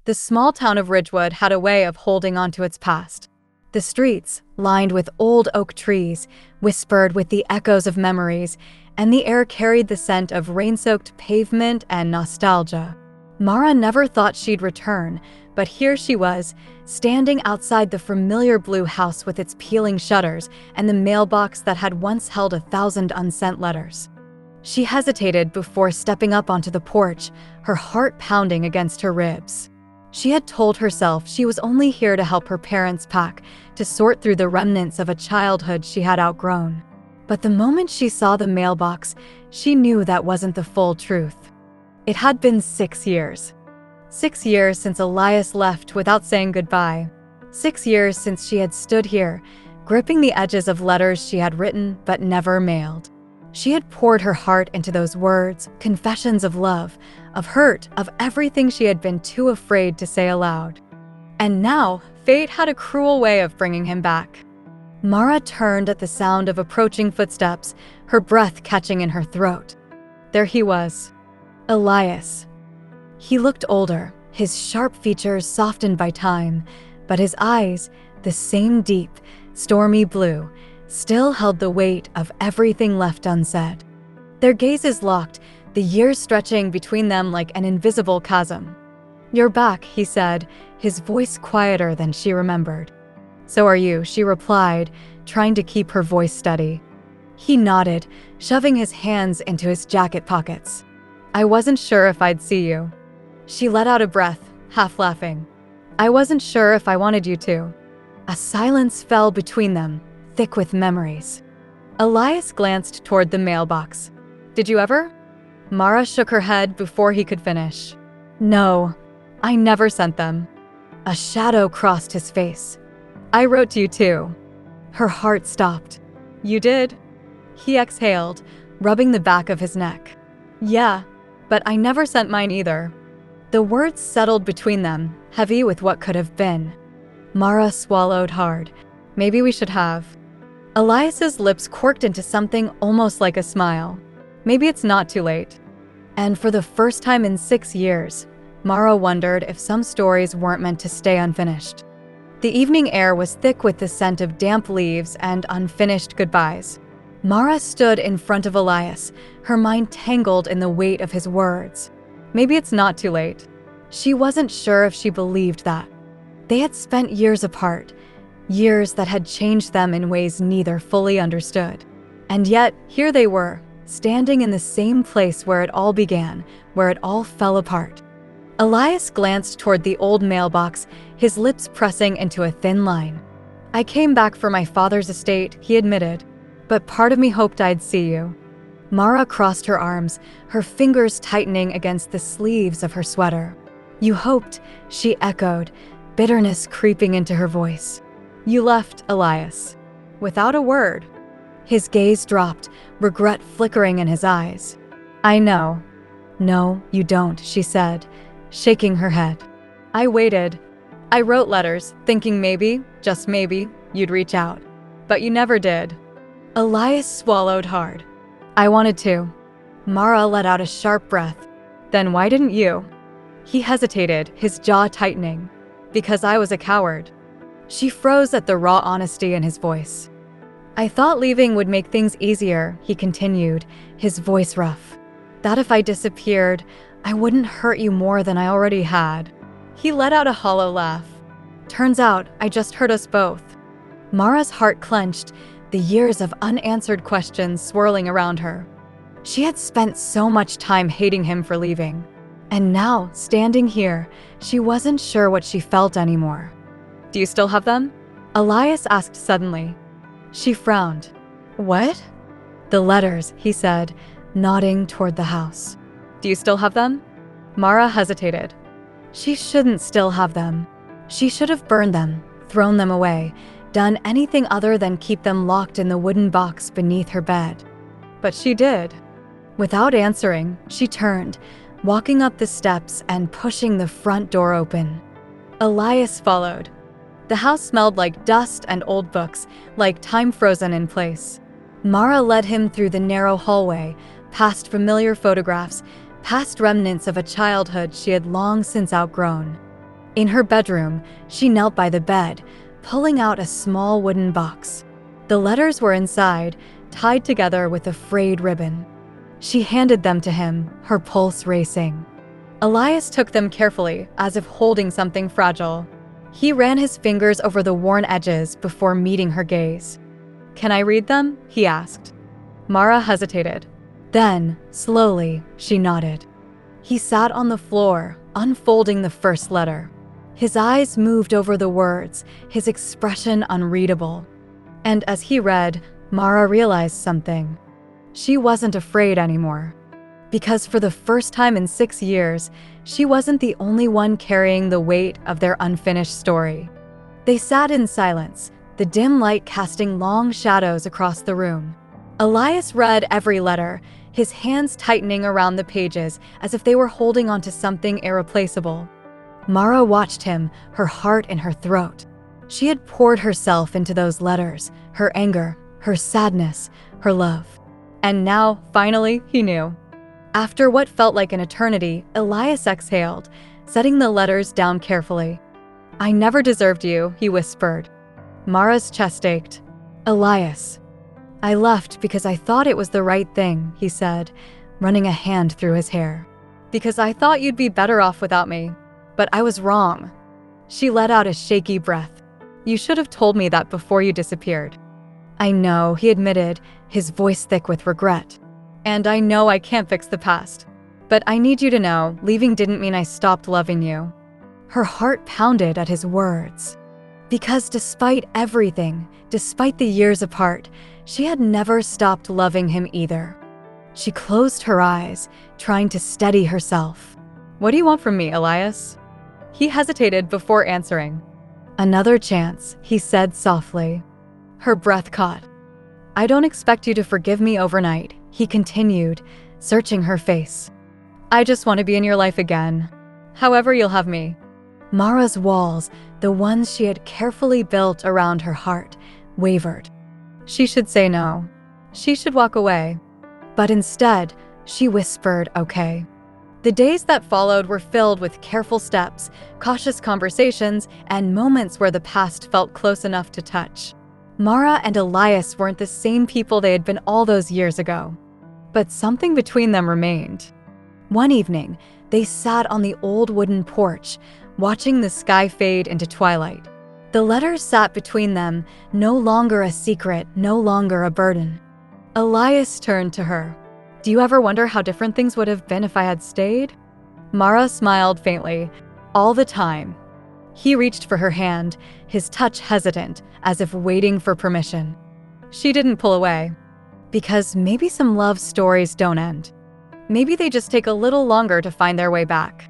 The small town of Ridgewood had a way of holding onto its past. The streets, lined with old oak trees, whispered with the echoes of memories, and the air carried the scent of rain-soaked pavement and nostalgia. Mara never thought she'd return, but here she was, standing outside the familiar blue house with its peeling shutters and the mailbox that had once held 1,000 unsent letters. She hesitated before stepping up onto the porch, her heart pounding against her ribs. She had told herself she was only here to help her parents pack, to sort through the remnants of a childhood she had outgrown. But the moment she saw the mailbox, she knew that wasn't the full truth. It had been 6 years. 6 years since Elias left without saying goodbye. 6 years since she had stood here, gripping the edges of letters she had written but never mailed. She had poured her heart into those words, confessions of love, of hurt, of everything she had been too afraid to say aloud. And now, fate had a cruel way of bringing him back. Mara turned at the sound of approaching footsteps, her breath catching in her throat. There he was, Elias. He looked older, his sharp features softened by time, but his eyes, the same deep, stormy blue, still held the weight of everything left unsaid. Their gazes locked, the years stretching between them like an invisible chasm. "You're back," he said, his voice quieter than she remembered. "So are you," she replied, trying to keep her voice steady. He nodded, shoving his hands into his jacket pockets. "I wasn't sure if I'd see you." She let out a breath, half laughing. "I wasn't sure if I wanted you to." A silence fell between them, thick with memories. Elias glanced toward the mailbox. "Did you ever?" Mara shook her head before he could finish. "No, I never sent them." A shadow crossed his face. "I wrote to you too." Her heart stopped. "You did?" He exhaled, rubbing the back of his neck. "Yeah, but I never sent mine either." The words settled between them, heavy with what could have been. Mara swallowed hard. "Maybe we should have." Elias's lips quirked into something almost like a smile. "Maybe it's not too late." And for the first time in 6 years, Mara wondered if some stories weren't meant to stay unfinished. The evening air was thick with the scent of damp leaves and unfinished goodbyes. Mara stood in front of Elias, her mind tangled in the weight of his words. Maybe it's not too late. She wasn't sure if she believed that. They had spent years apart, years that had changed them in ways neither fully understood. And yet, here they were, standing in the same place where it all began, where it all fell apart. Elias glanced toward the old mailbox, his lips pressing into a thin line. "I came back for my father's estate," he admitted, "but part of me hoped I'd see you." Mara crossed her arms, her fingers tightening against the sleeves of her sweater. "You hoped," she echoed, bitterness creeping into her voice. "You left, Elias." Without a word. His gaze dropped, regret flickering in his eyes. "I know." "No, you don't," she said, shaking her head. "I waited. I wrote letters, thinking maybe, just maybe, you'd reach out. But you never did." Elias swallowed hard. "I wanted to." Mara let out a sharp breath. "Then why didn't you?" He hesitated, his jaw tightening. "Because I was a coward." She froze at the raw honesty in his voice. "I thought leaving would make things easier," he continued, his voice rough. "That if I disappeared, I wouldn't hurt you more than I already had." He let out a hollow laugh. "Turns out, I just hurt us both." Mara's heart clenched, the years of unanswered questions swirling around her. She had spent so much time hating him for leaving. And now, standing here, she wasn't sure what she felt anymore. "Do you still have them?" Elias asked suddenly. She frowned. "What?" "The letters," he said, nodding toward the house. "Do you still have them?" Mara hesitated. She shouldn't still have them. She should have burned them, thrown them away, done anything other than keep them locked in the wooden box beneath her bed. But she did. Without answering, she turned, walking up the steps and pushing the front door open. Elias followed. The house smelled like dust and old books, like time frozen in place. Mara led him through the narrow hallway, past familiar photographs, past remnants of a childhood she had long since outgrown. In her bedroom, she knelt by the bed, pulling out a small wooden box. The letters were inside, tied together with a frayed ribbon. She handed them to him, her pulse racing. Elias took them carefully, as if holding something fragile. He ran his fingers over the worn edges before meeting her gaze. "Can I read them?" he asked. Mara hesitated. Then, slowly, she nodded. He sat on the floor, unfolding the first letter. His eyes moved over the words, his expression unreadable. And as he read, Mara realized something. She wasn't afraid anymore. Because for the first time in 6 years, she wasn't the only one carrying the weight of their unfinished story. They sat in silence, the dim light casting long shadows across the room. Elias read every letter, his hands tightening around the pages as if they were holding onto something irreplaceable. Mara watched him, her heart in her throat. She had poured herself into those letters, her anger, her sadness, her love. And now, finally, he knew. After what felt like an eternity, Elias exhaled, setting the letters down carefully. "I never deserved you," he whispered. Mara's chest ached. "Elias." "I left because I thought it was the right thing," he said, running a hand through his hair. "Because I thought you'd be better off without me. But I was wrong." She let out a shaky breath. "You should have told me that before you disappeared." "I know," he admitted, his voice thick with regret. "And I know I can't fix the past. But I need you to know, leaving didn't mean I stopped loving you." Her heart pounded at his words. Because despite everything, despite the years apart, she had never stopped loving him either. She closed her eyes, trying to steady herself. "What do you want from me, Elias?" He hesitated before answering. "Another chance," he said softly. Her breath caught. "I don't expect you to forgive me overnight," he continued, searching her face. "I just want to be in your life again. However you'll have me." Mara's walls, the ones she had carefully built around her heart, wavered. She should say no. She should walk away. But instead, she whispered, "Okay." The days that followed were filled with careful steps, cautious conversations, and moments where the past felt close enough to touch. Mara and Elias weren't the same people they had been all those years ago. But something between them remained. One evening, they sat on the old wooden porch, watching the sky fade into twilight. The letters sat between them, no longer a secret, no longer a burden. Elias turned to her. "Do you ever wonder how different things would have been if I had stayed?" Mara smiled faintly. "All the time." He reached for her hand, his touch hesitant, as if waiting for permission. She didn't pull away. Because maybe some love stories don't end. Maybe they just take a little longer to find their way back.